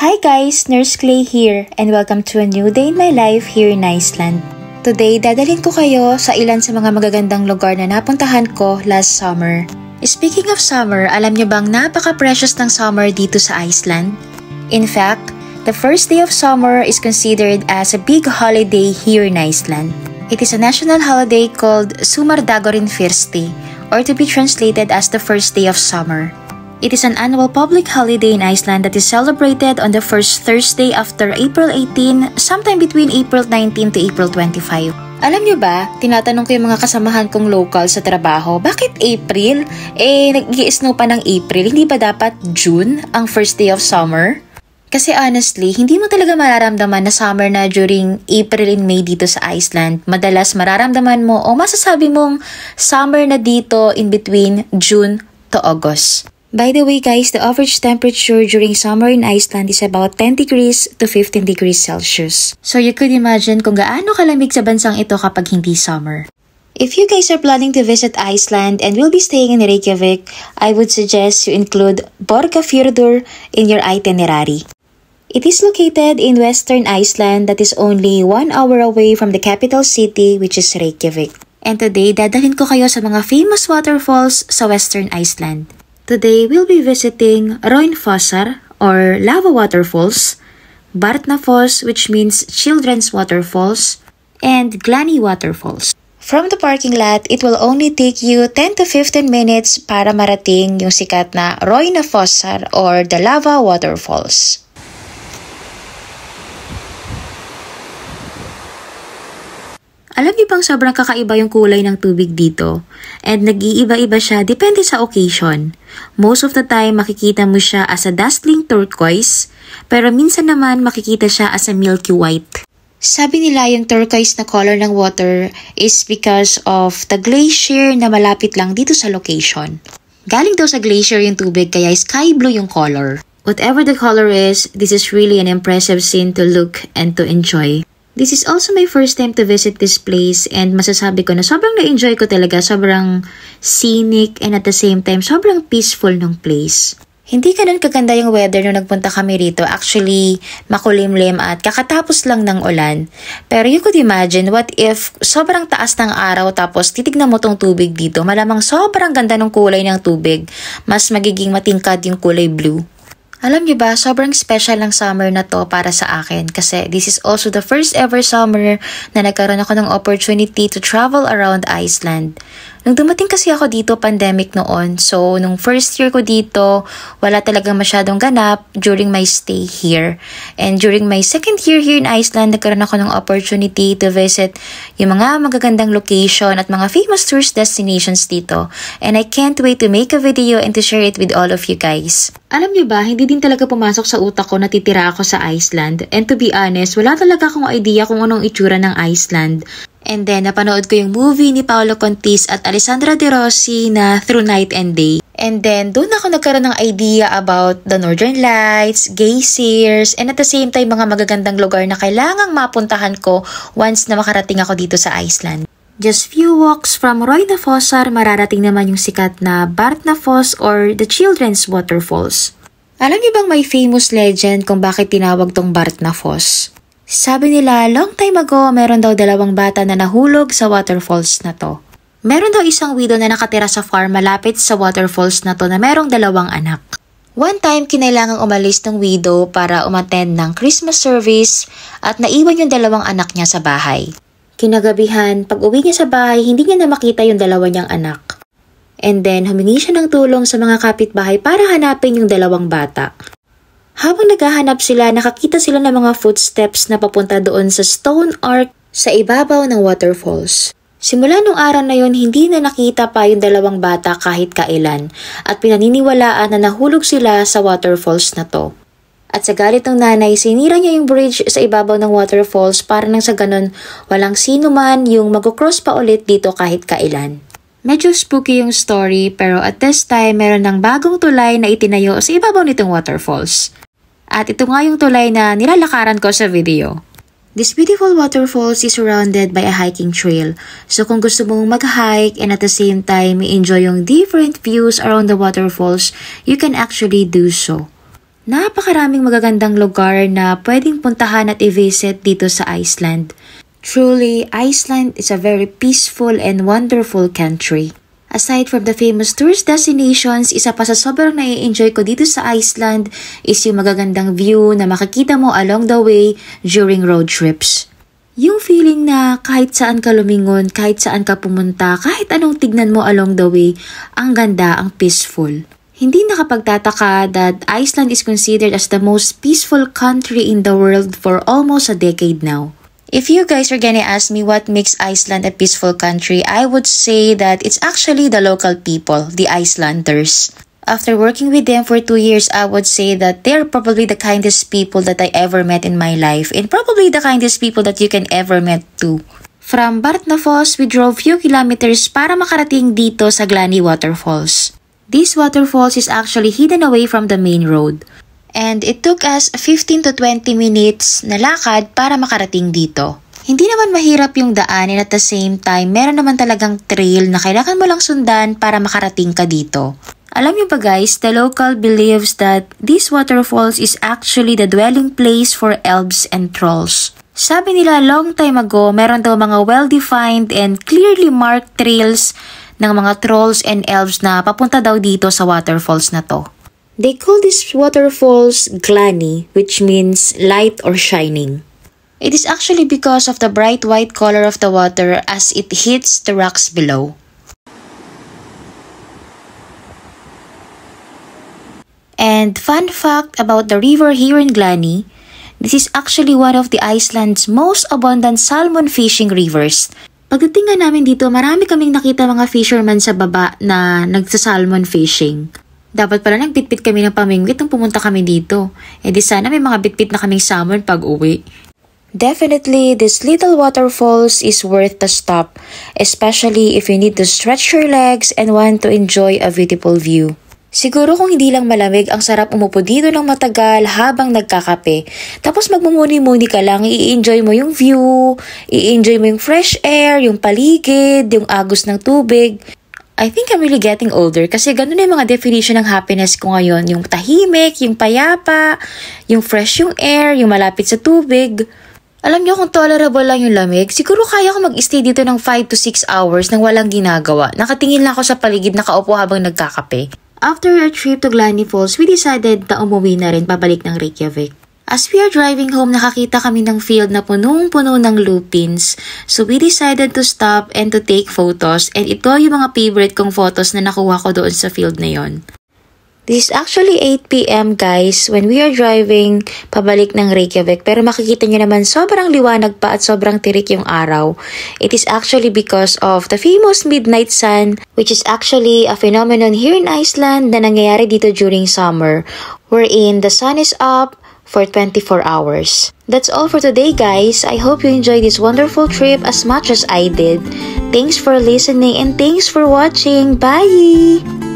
Hi guys, Nurse Clay here and welcome to a new day in my life here in Iceland. Today, dadalhin ko kayo sa ilan sa mga magagandang lugar na napuntahan ko last summer. Speaking of summer, alam niyo bang napaka-precious ng summer dito sa Iceland? In fact, the first day of summer is considered as a big holiday here in Iceland. It is a national holiday called Sumardagurinn Fyrsti, or to be translated as the first day of summer. It is an annual public holiday in Iceland that is celebrated on the first Thursday after April 18, sometime between April 19 to April 25. Alam nyo ba, tinatanong ko yung mga kasamahan kong local sa trabaho, bakit April? Nag-i-snow pa ng April, hindi ba dapat June ang first day of summer? Kasi honestly, hindi mo talaga mararamdaman na summer na during April and May dito sa Iceland. Madalas mararamdaman mo o masasabi mong summer na dito in between June to August. By the way guys, the average temperature during summer in Iceland is about 10 degrees to 15 degrees Celsius. So you could imagine kung gaano kalamig sa bansang ito kapag hindi summer. If you guys are planning to visit Iceland and will be staying in Reykjavik, I would suggest you include Borgarfjörður in your itinerary. It is located in western Iceland that is only 1 hour away from the capital city, which is Reykjavik. And today, dadalhin ko kayo sa mga famous waterfalls sa western Iceland. Today, we'll be visiting Hraunfossar, or lava waterfalls, Barnafoss, which means children's waterfalls, and Glani waterfalls. From the parking lot, it will only take you 10 to 15 minutes para marating yung sikat na Hraunfossar or the lava waterfalls. Alam niyo bang sobrang kakaiba yung kulay ng tubig dito? And nag-iiba-iba siya depende sa occasion. Most of the time, makikita mo siya as a dazzling turquoise, pero minsan naman makikita siya as a milky white. Sabi nila yung turquoise na color ng water is because of the glacier na malapit lang dito sa location. Galing daw sa glacier yung tubig kaya sky blue yung color. Whatever the color is, this is really an impressive scene to look and to enjoy. This is also my first time to visit this place and masasabi ko na sobrang na-enjoy ko talaga, sobrang scenic and at the same time sobrang peaceful ng place. Hindi ganun kaganda yung weather nung nagpunta kami rito. Actually, makulimlim at kakatapos lang ng ulan. Pero you could imagine, what if sobrang taas ng araw tapos titignan mo tong tubig dito, malamang sobrang ganda ng kulay ng tubig. Mas magiging matingkad yung kulay blue. Alam niyo ba, sobrang special ng summer na to para sa akin kasi this is also the first ever summer na nagkaroon ako ng opportunity to travel around Iceland. Nung dumating kasi ako dito, pandemic noon. So, nung first year ko dito, wala talagang masyadong ganap during my stay here. And during my second year here in Iceland, nagkaroon ako ng opportunity to visit yung mga magagandang location at mga famous tourist destinations dito. And I can't wait to make a video and to share it with all of you guys. Alam niyo ba, hindi din talaga pumasok sa utak ko na titira ako sa Iceland. And to be honest, wala talaga akong idea kung anong itsura ng Iceland. And then, napanood ko yung movie ni Paolo Contis at Alessandra De Rossi na Through Night and Day. And then, doon ako nagkaroon ng idea about the Northern Lights, geysers, and at the same time, mga magagandang lugar na kailangang mapuntahan ko once na makarating ako dito sa Iceland. Just few walks from Hraunfossar, mararating naman yung sikat na Barnafoss or the Children's Waterfalls. Alam niyo bang may famous legend kung bakit tinawag tong Barnafoss? Sabi nila, long time ago, meron daw 2 bata na nahulog sa waterfalls na to. Meron daw isang widow na nakatira sa farm malapit sa waterfalls na to na merong 2 anak. One time, kinailangang umalis ng widow para umattend ng Christmas service at naiwan yung 2 anak niya sa bahay. Kinagabihan, pag uwi niya sa bahay, hindi niya na makita yung 2 niyang anak. And then, humingi siya ng tulong sa mga kapitbahay para hanapin yung 2 bata. Habang naghahanap sila, nakakita sila ng mga footsteps na papunta doon sa stone arch sa ibabaw ng waterfalls. Simula nung araw na yon, hindi na nakita pa yung 2 bata kahit kailan at pinaniniwalaan na nahulog sila sa waterfalls na to. At sa galit ng nanay, sinira niya yung bridge sa ibabaw ng waterfalls para nang sa ganun walang sino man yung mag-cross pa ulit dito kahit kailan. Medyo spooky yung story pero at this time meron ng bagong tulay na itinayo sa ibabaw nitong waterfalls. At ito nga yung tulay na nilalakaran ko sa video. This beautiful waterfalls is surrounded by a hiking trail. So kung gusto mong mag-hike and at the same time enjoy yung different views around the waterfalls, you can actually do so. Napakaraming magagandang lugar na pwedeng puntahan at i-visit dito sa Iceland. Truly, Iceland is a very peaceful and wonderful country. Aside from the famous tourist destinations, isa pa sa sobrang nai-enjoy ko dito sa Iceland is yung magagandang view na makikita mo along the way during road trips. Yung feeling na kahit saan ka lumingon, kahit saan ka pumunta, kahit anong tignan mo along the way, ang ganda, ang peaceful. Hindi nakapagtataka that Iceland is considered as the most peaceful country in the world for almost a decade now. If you guys are gonna ask me what makes Iceland a peaceful country, I would say that it's actually the local people, the Icelanders. After working with them for 2 years, I would say that they're probably the kindest people that I ever met in my life and probably the kindest people that you can ever met too. From Bartnafoss, we drove few kilometers para makarating dito sa Glani Waterfalls. This waterfalls is actually hidden away from the main road. And it took us 15 to 20 minutes na lakad para makarating dito. Hindi naman mahirap yung daan and at the same time, meron naman talagang trail na kailangan mo lang sundan para makarating ka dito. Alam niyo ba guys, the local believes that this waterfalls is actually the dwelling place for elves and trolls. Sabi nila long time ago, meron daw mga well-defined and clearly marked trails ng mga trolls and elves na papunta daw dito sa waterfalls na to. They call these waterfalls Glani, which means light or shining. It is actually because of the bright white color of the water as it hits the rocks below. And fun fact about the river here in Glani, this is actually one of the Iceland's most abundant salmon fishing rivers. Pagdating nga namin dito, marami kaming nakita mga fishermen sa baba na nagsa-salmon fishing. Dapat pala nagbitbit kami ng pamingwit nung pumunta kami dito. E di sana may mga bitbit na kaming salmon pag uwi. Definitely, this little waterfalls is worth the stop, especially if you need to stretch your legs and want to enjoy a beautiful view. Siguro kung hindi lang malamig, ang sarap umupo dito ng matagal habang nagkakape. Tapos magmumuni-muni ka lang, i-enjoy mo yung view, i-enjoy mo yung fresh air, yung paligid, yung agos ng tubig. I think I'm really getting older kasi ganun na yung mga definition ng happiness ko ngayon. Yung tahimik, yung payapa, yung fresh yung air, yung malapit sa tubig. Alam niyo kung tolerable lang yung lamig, siguro kaya ko mag-stay dito ng 5 to 6 hours nang walang ginagawa. Nakatingin lang ako sa paligid, nakaupo habang nagkakape. After our trip to Glani Falls, we decided na umuwi na rin pabalik ng Reykjavik. As we are driving home, nakakita kami ng field na punong-puno ng lupins. So we decided to stop and to take photos. And ito yung mga favorite kong photos na nakuha ko doon sa field na yon. This is actually 8 PM guys when we are driving pabalik ng Reykjavik. Pero makikita nyo naman sobrang liwanag pa at sobrang tirik yung araw. It is actually because of the famous midnight sun, which is actually a phenomenon here in Iceland na nangyayari dito during summer, wherein the sun is up for 24 hours. That's all for today guys. I hope you enjoyed this wonderful trip as much as I did. Thanks for listening and thanks for watching. Bye!